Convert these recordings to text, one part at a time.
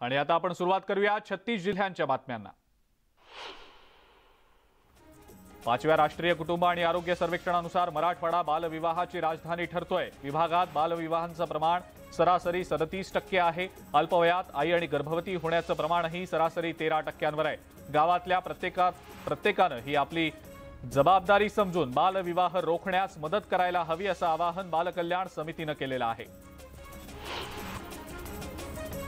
आणि आता आपण सुरुवात करूया 36 जिल्ह्यांच्या बातम्यांना। 5व्या राष्ट्रीय कुटुंब आणि आरोग्य सर्वेक्षणानुसार मराठवाडा बालविवाहाची राजधानी ठरतोय। विभागात बालविवाहांचं प्रमाण सरासरी 37% आहे। अल्पवयात आई आणि गर्भवती होण्याचं प्रमाणही सरासरी 13%वर आहे। गावातल्या प्रत्येकानं ही आपली जबाबदारी समजून बालविवाह रोखण्यास मदत करायला हवी असं आवाहन बालकल्याण समितीनं केलेलं आहे।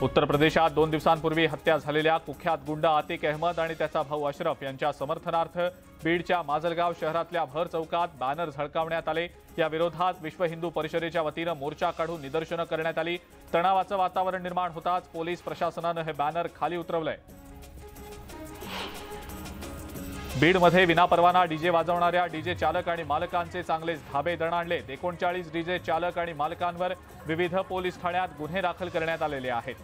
उत्तर प्रदेशात 2 दिवसांपूर्वी हत्या झालेल्या कुख्यात गुंड आतिक अहमद आणि त्याचा भाऊ अशरफ यांच्या समर्थनार्थ बीडच्या माजलगाव शहरातल्या भर चौकात बॅनर झळकावण्यात आले। या विरोधात विश्व हिंदू परिषदेच्या वतीनं मोर्चा काढून निदर्शनं करण्यात आली। तणावाचं वातावरण निर्माण होताच पोलीस प्रशासनानं हे बॅनर खाली उतरवलंय। बीडमध्ये विनापरवाना डीजे वाजवणाऱ्या डीजे चालक आणि मालकांचे चांगलेच धाबे दणाणले। 39 डीजे चालक आणि मालकांवर विविध पोलीस ठाण्यात गुन्हे दाखल करण्यात आलेले आहेत।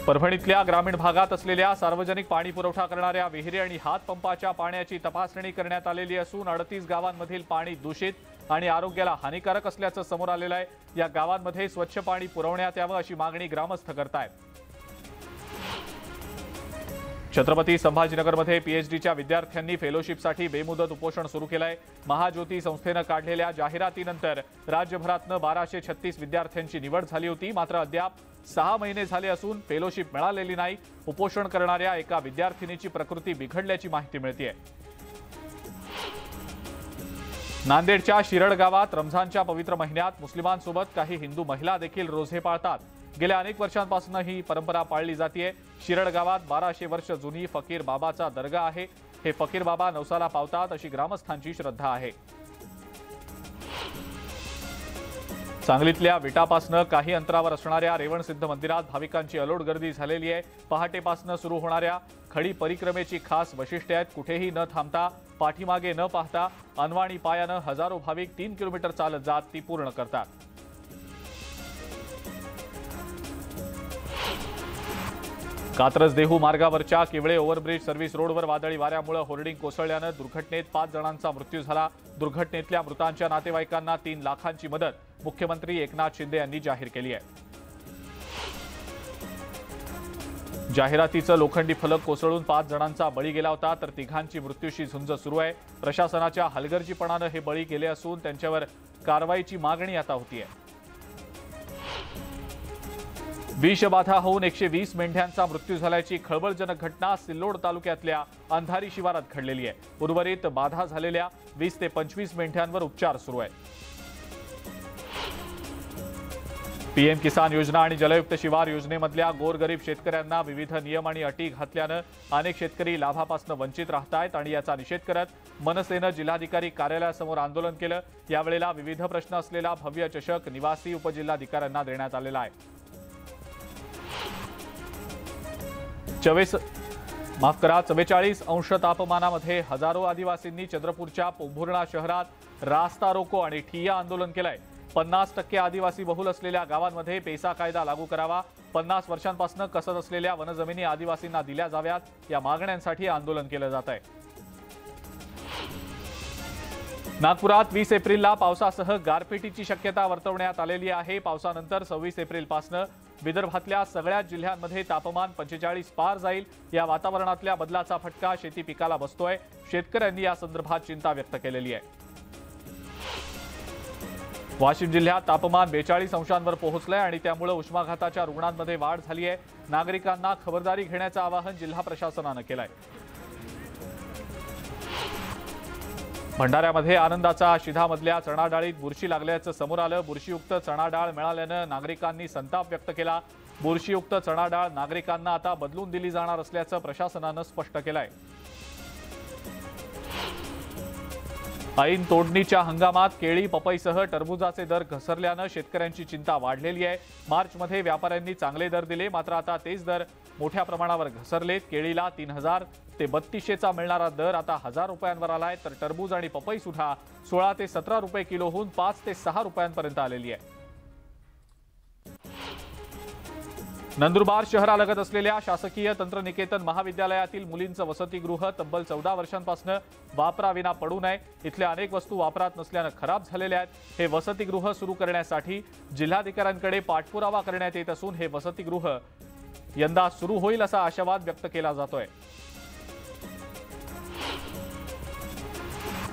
परभणीतल्या ग्रामीण भागात असलेल्या सार्वजनिक पाणी पुरवठा करणाऱ्या विहिरी आणि हातपंपाच्या पाण्याची तपासणी करण्यात आलेली असून 38 गावांमधील पाणी दूषित आणि आरोग्याला हानिकारक असल्याचं समोर आलेलं आहे। या गावांमध्ये स्वच्छ पाणी पुरवण्यात यावं अशी मागणी ग्रामस्थ करतायत। छत्रपती संभाजीनगरमध्ये पीएचडीच्या विद्यार्थ्यांनी फेलोशिपसाठी बेमुदत उपोषण सुरू केलंय। महाज्योती संस्थेनं काढलेल्या जाहिरातीनंतर राज्यभरातनं 1236 विद्यार्थ्यांची निवड झाली होती। मात्र अद्याप 6 महिने झाले असून फेलोशिप मिळालेली नाही। उपोषण करणाऱ्या एका विद्यार्थिनीची प्रकृती बिघडल्याची माहिती मिळतेय। नांदेडच्या शिरड गावात रमजानच्या पवित्र महिन्यात मुस्लिमांसोबत काही हिंदू महिला देखील रोजे पाळतात। गेल्या अनेक वर्षांपासून ही परंपरा पाळली जाते। शिरड गावात 1200 वर्ष जुनी फकीर बाबाचा दर्गा आहे। हे फकीर बाबा नवसाला पावतात अशी ग्रामस्थांची श्रद्धा आहे। सांगलीतल्या विटापासनं काही अंतरावर असणाऱ्या रेवणसिद्ध मंदिरात भाविकांची अलोट गर्दी झालेली आहे। पहाटेपासनं सुरू होणाऱ्या खडी परिक्रमेची खास वैशिष्ट्ये आहेत। कुठेही न थांबता पाठीमागे न पाहता अनवाणी पायानं हजारो भाविक 3 किलोमीटर चालत जात ती पूर्ण करतात। कात्रज देहू मार्गावरच्या किवळे ओव्हरब्रिज सर्व्हिस रोडवर वादळी वाऱ्यामुळे होर्डिंग कोसळल्यानं दुर्घटनेत 5 जणांचा मृत्यू झाला। दुर्घटनेतल्या मृतांच्या नातेवाईकांना 3 लाखांची मदत मुख्यमंत्री एकनाथ शिंदे यांनी जाहीर केली आहे। जाहिरातीचं लोखंडी फलक कोसळून 5 जणांचा बळी गेला होता, तर 3घांची मृत्यूशी झुंज सुरू आहे। प्रशासनाच्या हलगर्जीपणानं हे बळी गेले असून त्यांच्यावर कारवाईची मागणी आता होतीये। विषबाधा होऊन 120 मेंढ्यांचा मृत्यू झाल्याची खळबळजनक घटना सिल्लोड तालुक्यातल्या अंधारी शिवारात घडलेली आहे। उर्वरित बाधा झालेल्या 20 ते 25 मेंढ्यांवर उपचार सुरू आहेत। पीएम किसान योजना आणि जलयुक्त शिवार योजनेमधल्या गोरगरीब शेतकऱ्यांना विविध नियम आणि अटी घातल्यानं अनेक शेतकरी लाभापासून वंचित राहतायत आणि याचा निषेध करत मनसेनं जिल्हाधिकारी कार्यालयासमोर आंदोलन केलं। यावेळेला विविध प्रश्न असलेला भव्य चषक निवासी उपजिल्हाधिकाऱ्यांना देण्यात आलेला आहे। 44 अंश तापमानामध्ये हजारो आदिवासींनी चंद्रपूरच्या पोंभुर्णा शहरात रास्ता रोको आणि ठिय्या आंदोलन केलंय। 50% आदिवासी बहुल असलेल्या गावांमध्ये पेसा कायदा लागू करावा। 50 वर्षांपासून कसत असलेल्या वनजमिनी आदिवासींना दिल्या जाव्यात या मागण्यांसाठी आंदोलन केलं जात आहे। नागपुरात 20 एप्रिलला पावसासह गारपिटीची शक्यता वर्तवण्यात आलेली आहे। पावसानंतर 26 एप्रिलपासून विदर्भातल्या सगळ्याच जिल्ह्यांमध्ये तापमान 45 पार जाईल। या वातावरणातल्या बदलाचा फटका शेती पिकाला बसतोय। शेतकऱ्यांनी या संदर्भात चिंता व्यक्त केलेली आहे। वाशिम जिल्ह्यात तापमान 42 अंशांवर पोहोचलंय आणि त्यामुळे उष्माघाताच्या रुग्णांमध्ये वाढ झाली आहे। नागरिकांना खबरदारी घेण्याचं आवाहन जिल्हा प्रशासनानं केलंय। भंडाऱ्यामध्ये आनंदाचा शिधामधल्या चणा डाळीत बुरशी लागल्याचं समोर आलं। बुरशीयुक्त चणा डाळ मिळाल्यानं नागरिकांनी संताप व्यक्त केला। बुरशीयुक्त चणा डाळ नागरिकांना आता बदलून दिली जाणार असल्याचं प्रशासनानं स्पष्ट केलंय। ऐन तोडणीच्या हंगामात केळी पपईसह टरबुजाचे दर घसरल्यानं शेतकऱ्यांची चिंता वाढलेली आहे। मार्चमध्ये व्यापाऱ्यांनी चांगले दर दिले, मात्र आता तेच दर मोठ्या प्रमाणावर घसरलेत। केळीला 3000 ते 3200चा मिळणारा दर आता 1000 रुपयांवर आलाय, तर टरबूज आणि पपई सुद्धा 16 ते 17 रुपये किलोहून 5 ते 6 रुपयांपर्यंत आलेली आहे। नंदुरबार शहरालगत असलेल्या शासकीय तंत्रनिकेतन महाविद्यालयातील मुलींचं वसतिगृह तब्बल 14 वर्षांपासून वापराविना पडू नये. इथल्या अनेक वस्तू वापरात नसल्यानं खराब झालेल्या आहेत. हे वसतिगृह सुरू करण्यासाठी जिल्हाधिकाऱ्यांकडे पाठपुरावा करण्यात येत असून हे वसतिगृह यंदा सुरू होईल असा आशावाद व्यक्त केला जातोय.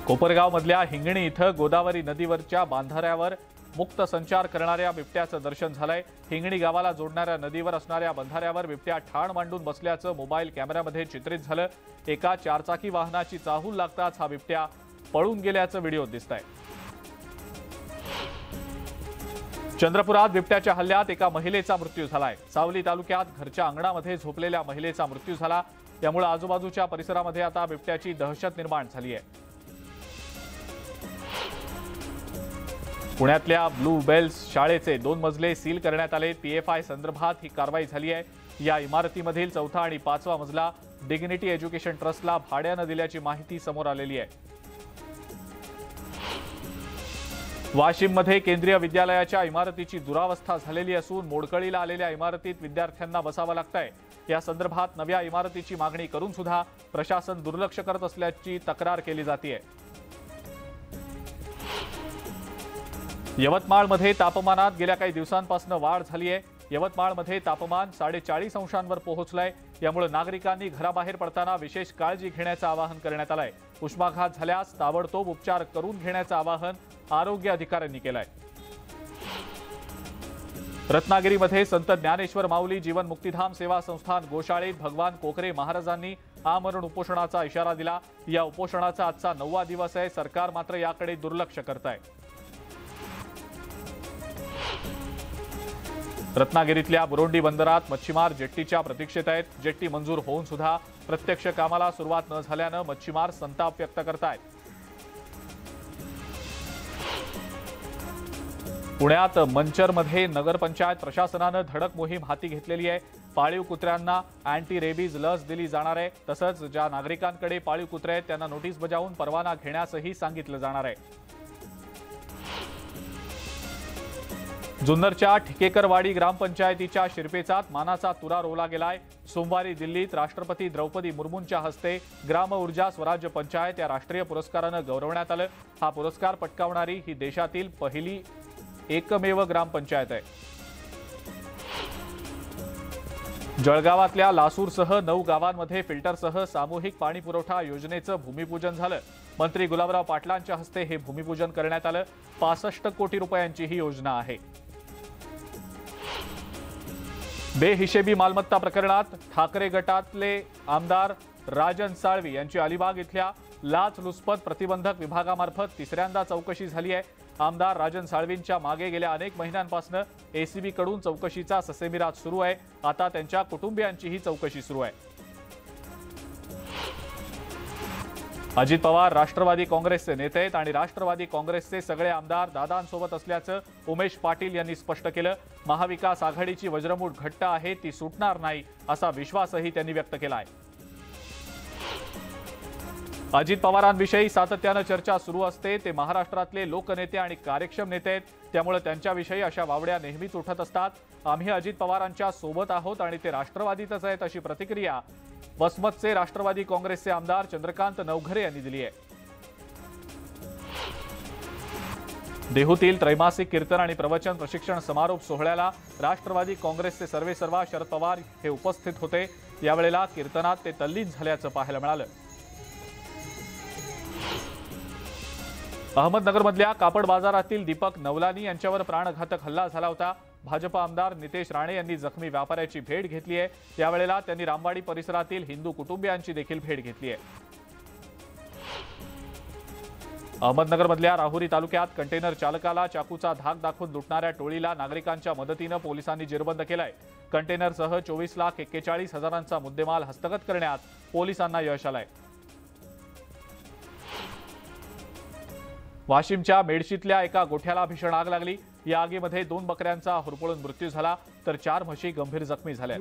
कोपरगाव मधल्या हिंगणी इथं गोदावरी नदीवरच्या बांधाऱ्यावर मुक्त संचार करणाऱ्या बिबट्याचं दर्शन झालंय. हिंगणी गावाला जोडणाऱ्या नदीवर असणाऱ्या बंधाऱ्यावर बिबट्या ठाण मांडून बसल्याचं मोबाईल कॅमेऱ्यामध्ये चित्रित झालं. एका चारचाकी वाहनाची चाहूल लागताच हा बिबट्या पळून गेल्याचं व्हिडिओत दिसतंय. चंद्रपुरात बिबट्याच्या हल्ल्यात एका महिलेचा मृत्यू झालाय. सावली तालुक्यात घरच्या अंगणामध्ये झोपलेल्या महिलेचा मृत्यू झाला. यामुळे आजूबाजूच्या परिसरामध्ये आता बिबट्याची दहशत निर्माण झाली आहे. पुण्यातल्या ब्लू बेल्स शाळेचे 2 मजले सील करण्यात आले. पीएफआय संदर्भात ही कारवाई झाली आहे. या इमारतीमधील 4था आणि 5वा मजला डिग्निटी एज्युकेशन ट्रस्टला भाड्यानं दिल्याची माहिती समोर आलेली आहे. वाशिममध्ये केंद्रीय विद्यालयाच्या इमारतीची दुरावस्था झालेली असून मोडकळीला आलेल्या इमारतीत विद्यार्थ्यांना बसावं लागतंय. या संदर्भात नव्या इमारतीची मागणी करून सुद्धा प्रशासन दुर्लक्ष करत असल्याची तक्रार केली जाते. यवतमाळमध्ये तापमानात गेल्या काही दिवसांपासून वाढ झाली आहे. यवतमाळमध्ये तापमान 40.5 अंशांवर पोहोचलंय. यामुळे नागरिकांनी घराबाहेर पडताना विशेष काळजी घेण्याचं आवाहन करण्यात आलंय. उष्माघात झाल्यास ताबडतोब उपचार करून घेण्याचं आवाहन आरोग्य अधिकाऱ्यांनी केलंय. रत्नागिरीमध्ये संत ज्ञानेश्वर माऊली जीवन मुक्तिधाम सेवा संस्थान गोशाळेत भगवान कोकरे महाराजांनी आमरण उपोषणाचा इशारा दिला. या उपोषणाचा आजचा 9वा दिवस आहे. सरकार मात्र याकडे दुर्लक्ष करत आहे. रत्नागिरीतल्या बुरोंडी बंदरात मच्छीमार जेट्टीच्या प्रतीक्षेत आहेत. जेट्टी मंजूर होऊन सुद्धा प्रत्यक्ष कामाला सुरुवात न झाल्यानं मच्छीमार संताप व्यक्त करतायत. पुण्यात मंचरमध्ये नगरपंचायत प्रशासनानं धडक मोहीम हाती घेतलेली आहे. पाळीव कुत्र्यांना अँटी रेबीज लस दिली जाणार आहे. तसंच ज्या नागरिकांकडे पाळीव कुत्रे आहेत त्यांना नोटीस बजावून परवाना घेण्यासही सांगितलं जाणार आहे. जुन्नरच्या ठिकेकरवाडी ग्रामपंचायतीच्या शिरपेचात मानाचा तुरा रोवला गेलाय. सोमवारी दिल्लीत राष्ट्रपती द्रौपदी मुर्मूंच्या हस्ते ग्राम ऊर्जा स्वराज्य पंचायत या राष्ट्रीय पुरस्कारानं गौरवण्यात आलं. हा पुरस्कार पटकावणारी ही देशातील पहिली एकमेव ग्रामपंचायत आहे. जळगावातल्या लासूरसह 9 गावांमध्ये फिल्टरसह सामूहिक पाणी पुरवठा योजनेचं भूमिपूजन झालं. मंत्री गुलाबराव पाटलांच्या हस्ते हे भूमिपूजन करण्यात आलं. 65 कोटी रुपयांची ही योजना आहे. बेहिशेबी मालमत्ता प्रकरणात ठाकरे गटातले आमदार राजन साळवी यांची अलिबाग इथल्या लाचलुचपत प्रतिबंधक विभागामार्फत 3ऱ्यांदा चौकशी झाली आहे. आमदार राजन साळवींच्या मागे गेल्या अनेक महिन्यांपासून एसीबी कडून चौकशीचा ससेमिराज सुरू आहे. आता त्यांच्या कुटुंबियांचीही चौकशी सुरू आहे. अजित पवार राष्ट्रवादी काँग्रेसचे नेते आहेत आणि राष्ट्रवादी काँग्रेसचे सगळे आमदार दादांसोबत असल्याचं उमेश पाटील यांनी स्पष्ट केलं. महाविकास आघाडीची वज्रमूठ घट्ट आहे, ती सुटणार नाही असा विश्वासही त्यांनी व्यक्त केला आहे. अजित पवारांविषयी सातत्यानं चर्चा सुरू असते. ते महाराष्ट्रातले लोकनेते आणि कार्यक्षम नेते आहेत. त्यामुळे त्यांच्याविषयी अशा वावड्या नेहमीच उठत असतात. आम्ही अजित पवारांच्या सोबत आहोत आणि ते राष्ट्रवादीतच आहेत अशी प्रतिक्रिया वसमतचे राष्ट्रवादी काँग्रेसचे आमदार चंद्रकांत नवघरे यांनी दिली आहे. देहूतील त्रैमासिक कीर्तन आणि प्रवचन प्रशिक्षण समारोप सोहळ्याला राष्ट्रवादी काँग्रेसचे सर्वेसर्वा शरद पवार हे उपस्थित होते. यावेळेला कीर्तनात ते तल्लीन झाल्याचं पाहायला मिळालं. अहमदनगरमधल्या कापड बाजारातील दीपक नवलानी यांच्यावर प्राणघातक हल्ला झाला होता. भाजप आमदार नितेश राणे यांनी जखमी व्यापाऱ्याची भेट घेतली आहे. यावेळेला त्यांनी रामवाडी परिसरातील हिंदू कुटुंबियांची देखील भेट घेतली आहे. अहमदनगरमधल्या राहुरी तालुक्यात कंटेनर चालकाला चाकूचा धाक दाखवून लुटणाऱ्या टोळीला नागरिकांच्या मदतीनं पोलिसांनी जेरबंद केलाय. कंटेनरसह 24,41,000चा मुद्देमाल हस्तगत करण्यात पोलिसांना यश आलंय. वाशिमच्या मेडशीतल्या एका गोठ्याला भीषण आग लागली. या आगीमध्ये 2 बकऱ्यांचा होरपळून मृत्यू झाला तर 4 म्हशी गंभीर जखमी झाल्या.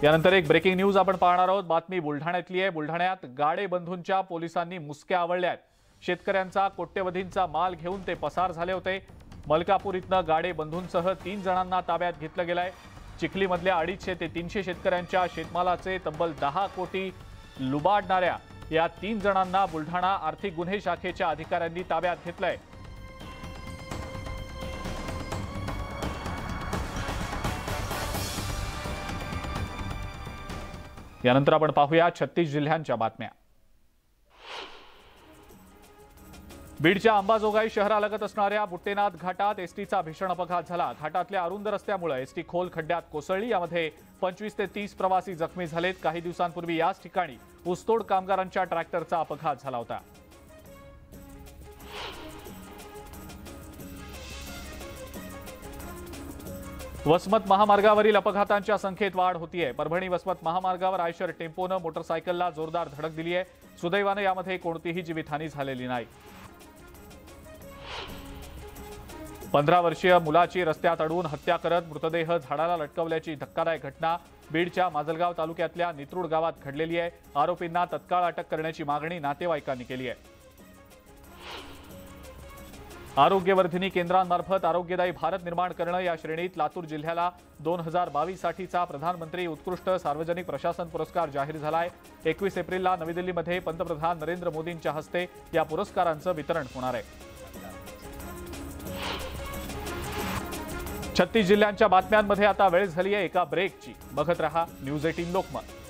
यानंतर एक ब्रेकिंग न्यूज आपण पाहणार आहोत. बातमी बुलढाण्यातली आहे. बुलढाण्यात गाडे बंधूंच्या पोलिसांनी मुसक्या आवळल्यात. शेतकऱ्यांचा कोट्यवधींचा माल घेऊन ते पसार झाले होते. मलकापूर इथनं गाडे बंधूंसह 3 जणांना ताब्यात घेतलं गेलंय। चिखलीमधल्या 250 ते 300 शेतकऱ्यांच्या शेतमालाचे तब्बल 10 कोटी लुबाडणाऱ्या या 3 जणांना बुलढाणा आर्थिक गुन्हे शाखेच्या अधिकाऱ्यांनी ताब्यात घेतलंय। यानंतर आपण पाहूया 36 जिल्ह्यांच्या बातम्या। बीडच्या अंबाजोगाई शहरालगत असणाऱ्या बुट्टेनाथ घाटात एसटीचा भीषण अपघात झाला। घाटातल्या अरुंद रस्त्यामुळे एसटी खोल खड्ड्यात कोसळली। यामध्ये 25 ते 30 प्रवासी जखमी झालेत। काही दिवसांपूर्वी याच ठिकाणी ऊसतोड कामगारांच्या ट्रॅक्टरचा अपघात झाला होता। वसमत महामार्गावरील अपघातांच्या संख्येत वाढ होतीये। परभणी वसमत महामार्गावर आयशर टेम्पोनं मोटरसायकलला जोरदार धडक दिली आहे। सुदैवाने यामध्ये कोणतीही जीवितहानी झालेली नाही। 15 वर्षीय मुलाची रस्त्यात अडवून हत्या करत मृतदेह झाडाला लटकवल्याची धक्कादायक घटना बीडच्या माजलगाव तालुक्यातल्या नित्रूड गावात घडलेली आहे। आरोपींना तत्काळ अटक करण्याची मागणी नातेवाईकांनी केली आहे। आरोग्यवर्धिनी केंद्रांमार्फत आरोग्यदायी भारत निर्माण करणं या श्रेणीत लातूर जिल्ह्याला 2022 साठीचा प्रधानमंत्री उत्कृष्ट सार्वजनिक प्रशासन पुरस्कार जाहीर झालाय। 21 एप्रिलला नवी दिल्लीमध्ये पंतप्रधान नरेंद्र मोदींच्या हस्ते या पुरस्कारांचं वितरण होणार आहे। 36 जिल्ह्यांच्या बातम्यांमध्ये आता वेळ झाली आहे एका ब्रेकची। बघत रहा न्यूज 18 लोकमत।